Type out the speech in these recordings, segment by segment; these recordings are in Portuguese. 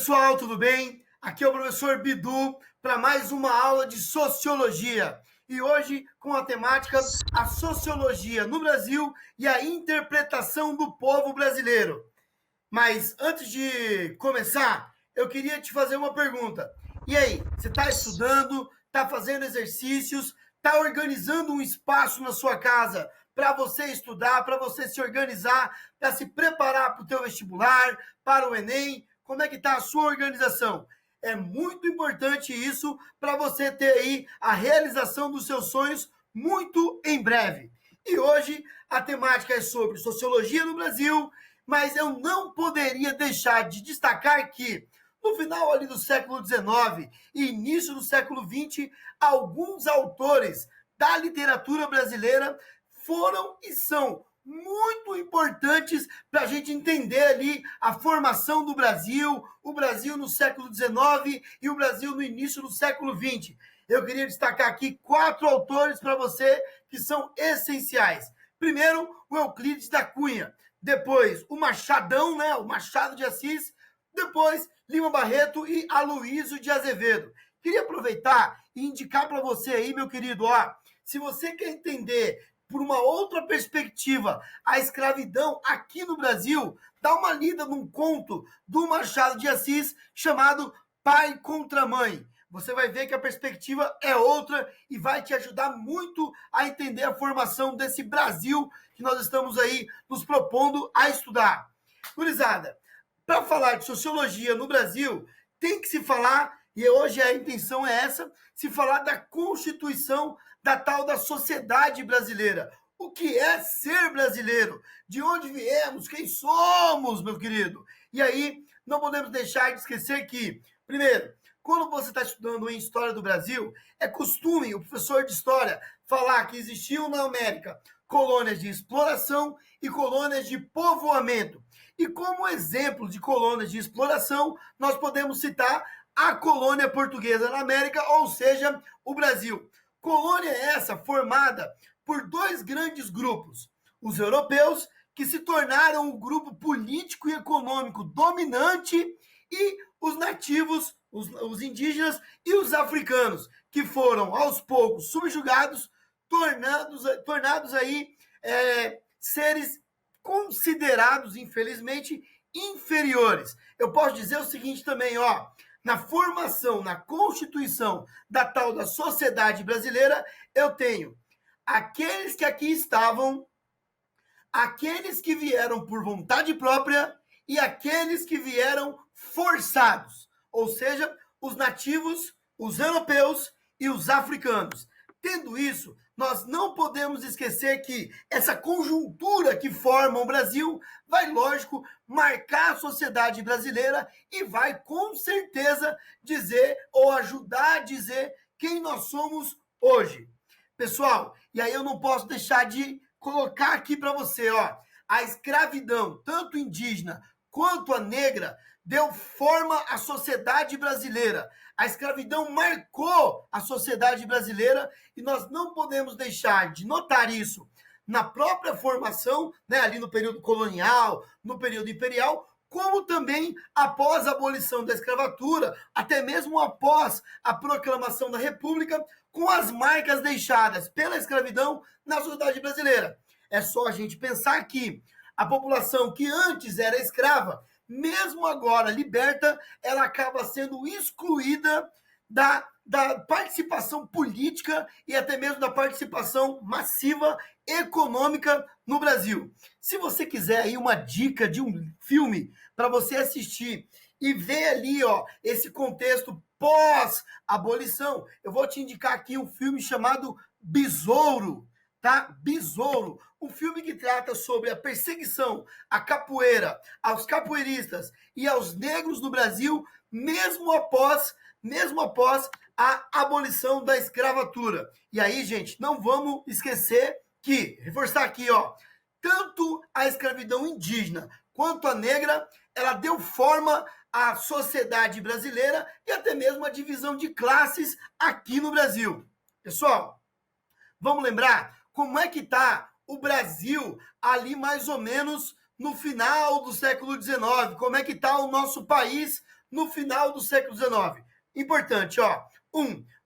pessoal, tudo bem? Aqui é o professor Bidu para mais uma aula de Sociologia. E hoje com a temática a Sociologia no Brasil e a interpretação do povo brasileiro. Mas antes de começar, eu queria te fazer uma pergunta. E aí, você está estudando, está fazendo exercícios, está organizando um espaço na sua casa para você estudar, para você se organizar, para se preparar para o teu vestibular, para o Enem? Como é que está a sua organização? É muito importante isso para você ter aí a realização dos seus sonhos muito em breve. E hoje a temática é sobre sociologia no Brasil, mas eu não poderia deixar de destacar que no final ali do século XIX e início do século XX, alguns autores da literatura brasileira foram e são muito importantes para a gente entender ali a formação do Brasil, o Brasil no século XIX e o Brasil no início do século XX. Eu queria destacar aqui 4 autores para você que são essenciais. Primeiro, o Euclides da Cunha. Depois, o Machadão, né? O Machado de Assis. Depois, Lima Barreto e Aloísio de Azevedo. Queria aproveitar e indicar para você aí, meu querido, se você quer entender por uma outra perspectiva a escravidão aqui no Brasil, dá uma lida num conto do Machado de Assis chamado Pai contra Mãe. Você vai ver que a perspectiva é outra e vai te ajudar muito a entender a formação desse Brasil que nós estamos aí nos propondo a estudar. Gurizada, para falar de sociologia no Brasil, tem que se falar, e hoje a intenção é essa, se falar da Constituição da tal da sociedade brasileira. O que é ser brasileiro? De onde viemos? Quem somos, meu querido? E aí, não podemos deixar de esquecer que, primeiro, quando você está estudando em História do Brasil, é costume o professor de História falar que existiam na América colônias de exploração e colônias de povoamento. E como exemplo de colônias de exploração, nós podemos citar a colônia portuguesa na América, ou seja, o Brasil. Colônia essa formada por 2 grandes grupos. Os europeus, que se tornaram o grupo político e econômico dominante, e os nativos, os indígenas e os africanos, que foram aos poucos subjugados, tornados aí seres considerados, infelizmente, inferiores. Eu posso dizer o seguinte também, na formação, na constituição da tal da sociedade brasileira, eu tenho aqueles que aqui estavam, aqueles que vieram por vontade própria e aqueles que vieram forçados, ou seja, os nativos, os europeus e os africanos. Tendo isso, nós não podemos esquecer que essa conjuntura que forma o Brasil vai, lógico, marcar a sociedade brasileira e vai, com certeza, dizer ou ajudar a dizer quem nós somos hoje. Pessoal, e aí eu não posso deixar de colocar aqui para você, a escravidão, tanto indígena quanto a negra, deu forma à sociedade brasileira. A escravidão marcou a sociedade brasileira e nós não podemos deixar de notar isso na própria formação, ali no período colonial, no período imperial, como também após a abolição da escravatura, até mesmo após a proclamação da República, com as marcas deixadas pela escravidão na sociedade brasileira. É só a gente pensar que a população que antes era escrava, mesmo agora liberta, ela acaba sendo excluída da participação política e até mesmo da participação massiva econômica no Brasil. Se você quiser aí uma dica de um filme para você assistir e ver ali, esse contexto pós-abolição, eu vou te indicar aqui um filme chamado Besouro. Tá? Besouro, um filme que trata sobre a perseguição à capoeira, aos capoeiristas e aos negros no Brasil, mesmo após a abolição da escravatura. E aí, gente, não vamos esquecer que, reforçar aqui, tanto a escravidão indígena quanto a negra, ela deu forma à sociedade brasileira e até mesmo a divisão de classes aqui no Brasil. Pessoal, vamos lembrar como é que está o Brasil ali mais ou menos no final do século XIX, como é que está o nosso país no final do século XIX? Importante, ó.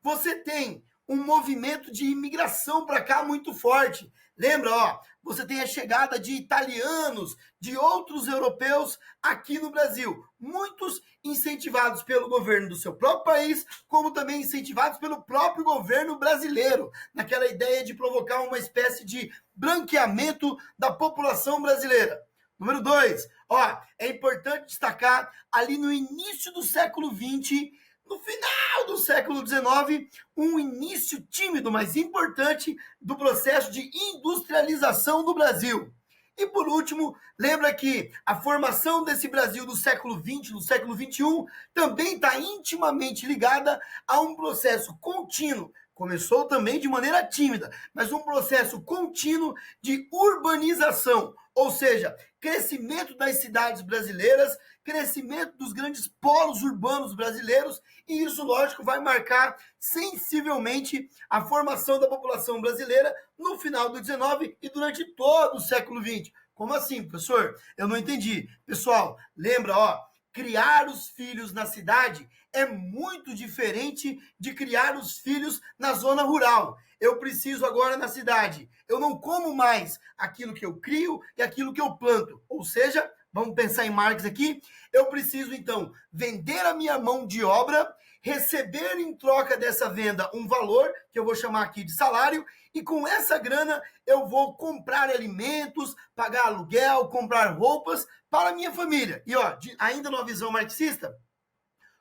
Você tem um movimento de imigração para cá muito forte. Lembra, ó, você tem a chegada de italianos, de outros europeus aqui no Brasil. Muitos incentivados pelo governo do seu próprio país, como também incentivados pelo próprio governo brasileiro, naquela ideia de provocar uma espécie de branqueamento da população brasileira. Número 2, ó, é importante destacar ali no início do século XX, no final do século XIX, um início tímido, mas importante, do processo de industrialização do Brasil. E por último, lembra que a formação desse Brasil do século XX, do século XXI, também está intimamente ligada a um processo contínuo. Começou também de maneira tímida, mas um processo contínuo de urbanização, ou seja, crescimento das cidades brasileiras, crescimento dos grandes polos urbanos brasileiros, e isso, lógico, vai marcar sensivelmente a formação da população brasileira no final do XIX e durante todo o século XX. Como assim, professor? Eu não entendi. Pessoal, lembra, ó, criar os filhos na cidade é muito diferente de criar os filhos na zona rural. Eu preciso agora na cidade. Eu não como mais aquilo que eu crio e aquilo que eu planto. Ou seja, vamos pensar em Marx aqui, eu preciso então vender a minha mão de obra, receber em troca dessa venda um valor, que eu vou chamar aqui de salário, e com essa grana eu vou comprar alimentos, pagar aluguel, comprar roupas para a minha família. E ó, ainda numa visão marxista,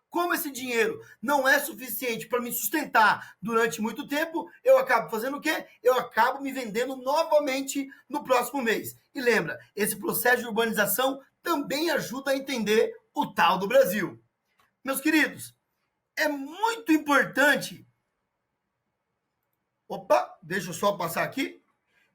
como esse dinheiro não é suficiente para me sustentar durante muito tempo, eu acabo fazendo o quê? Eu acabo me vendendo novamente no próximo mês. E lembra, esse processo de urbanização também ajuda a entender o tal do Brasil. Meus queridos, é muito importante... Opa, deixa eu só passar aqui.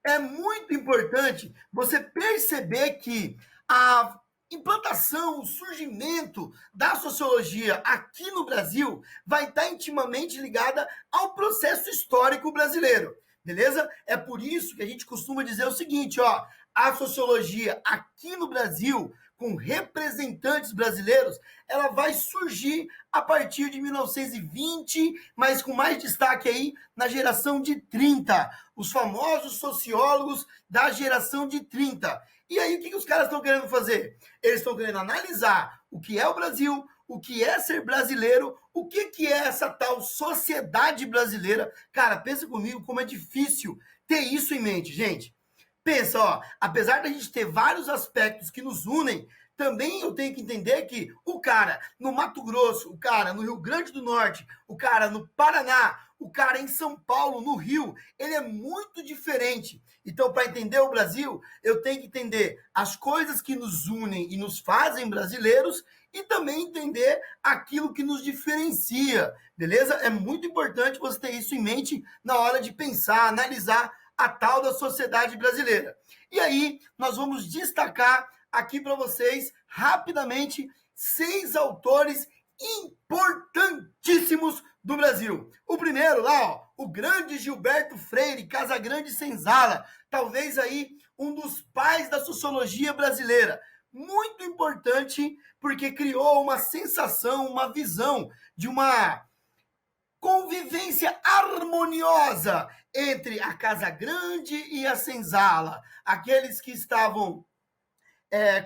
É muito importante você perceber que a implantação, o surgimento da sociologia aqui no Brasil vai estar intimamente ligada ao processo histórico brasileiro, beleza? É por isso que a gente costuma dizer o seguinte, ó, a sociologia aqui no Brasil, com representantes brasileiros, ela vai surgir a partir de 1920, mas com mais destaque aí na geração de 30, os famosos sociólogos da geração de 30. E aí, o que os caras estão querendo fazer? Eles estão querendo analisar o que é o Brasil, o que é ser brasileiro, o que é essa tal sociedade brasileira. Cara, pensa comigo como é difícil ter isso em mente, gente. Pensa, ó, apesar da gente ter vários aspectos que nos unem, também eu tenho que entender que o cara no Mato Grosso, o cara no Rio Grande do Norte, o cara no Paraná, o cara em São Paulo, no Rio, ele é muito diferente. Então, para entender o Brasil, eu tenho que entender as coisas que nos unem e nos fazem brasileiros e também entender aquilo que nos diferencia, beleza? É muito importante você ter isso em mente na hora de pensar, analisar a tal da sociedade brasileira. E aí, nós vamos destacar aqui para vocês, rapidamente, 6 autores importantíssimos do Brasil. O primeiro lá, ó, o grande Gilberto Freire, Casagrande Senzala, talvez aí um dos pais da sociologia brasileira. Muito importante, porque criou uma sensação, uma visão de uma convivência harmoniosa entre a Casa Grande e a Senzala, aqueles que estavam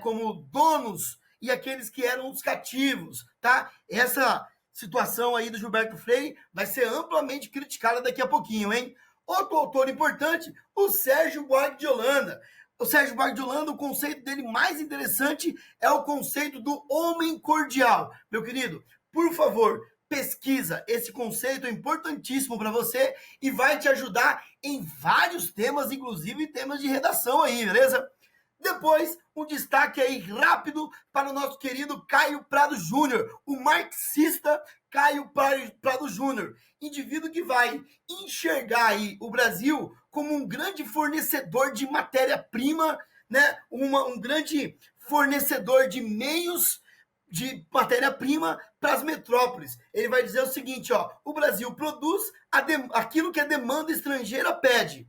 como donos e aqueles que eram os cativos, tá? Essa situação aí do Gilberto Freire vai ser amplamente criticada daqui a pouquinho, hein? Outro autor importante, o Sérgio Buarque de Holanda. O Sérgio Buarque de Holanda, o conceito dele mais interessante é o conceito do homem cordial. Meu querido, por favor, pesquisa, esse conceito é importantíssimo para você e vai te ajudar em vários temas, inclusive temas de redação aí, beleza? Depois, um destaque aí rápido para o nosso querido Caio Prado Júnior, o marxista Caio Prado Júnior, indivíduo que vai enxergar aí o Brasil como um grande fornecedor de matéria-prima, né? Um grande fornecedor de meios de matéria-prima para as metrópoles. Ele vai dizer o seguinte, ó, o Brasil produz aquilo que a demanda estrangeira pede.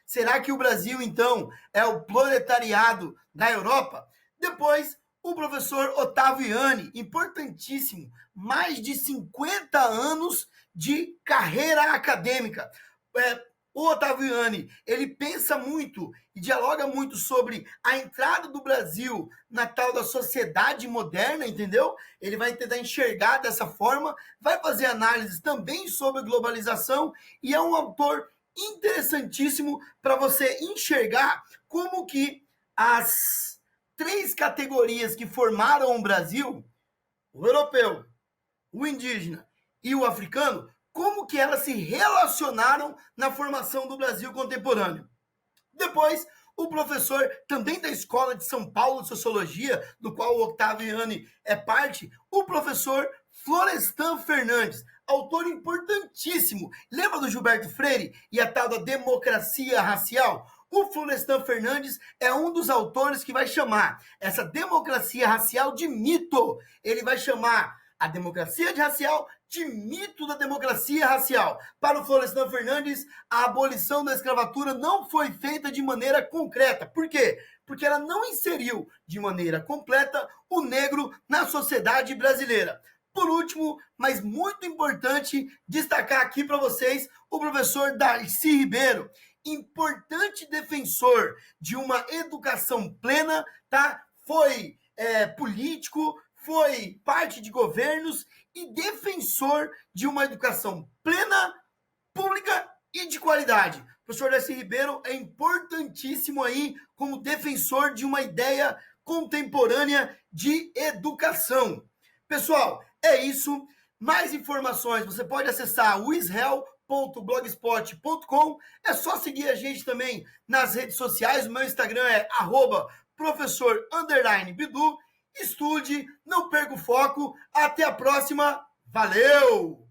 Será que o Brasil, então, é o proletariado da Europa? Depois, o professor Otávio Ianni, importantíssimo, mais de 50 anos de carreira acadêmica. O Otávio Ianni, ele pensa muito e dialoga muito sobre a entrada do Brasil na tal da sociedade moderna, entendeu? Ele vai tentar enxergar dessa forma, vai fazer análises também sobre globalização e é um autor interessantíssimo para você enxergar como que as 3 categorias que formaram o Brasil, o europeu, o indígena e o africano, como que elas se relacionaram na formação do Brasil contemporâneo. Depois, o professor também da Escola de São Paulo de Sociologia, do qual o Otávio Ianni é parte, o professor Florestan Fernandes, autor importantíssimo. Lembra do Gilberto Freire e a tal da democracia racial? O Florestan Fernandes é um dos autores que vai chamar essa democracia racial de mito. Ele vai chamar a democracia racial de mito da democracia racial. Para o Florestan Fernandes, a abolição da escravatura não foi feita de maneira concreta. Por quê? Porque ela não inseriu de maneira completa o negro na sociedade brasileira. Por último, mas muito importante, destacar aqui para vocês o professor Darcy Ribeiro, importante defensor de uma educação plena, tá? Foi político, foi parte de governos e defensor de uma educação plena, pública e de qualidade. O professor Darcy Ribeiro é importantíssimo aí como defensor de uma ideia contemporânea de educação. Pessoal, é isso. Mais informações você pode acessar o israel.blogspot.com. É só seguir a gente também nas redes sociais. O meu Instagram é @professor_bidu. Estude, não perca o foco. Até a próxima. Valeu!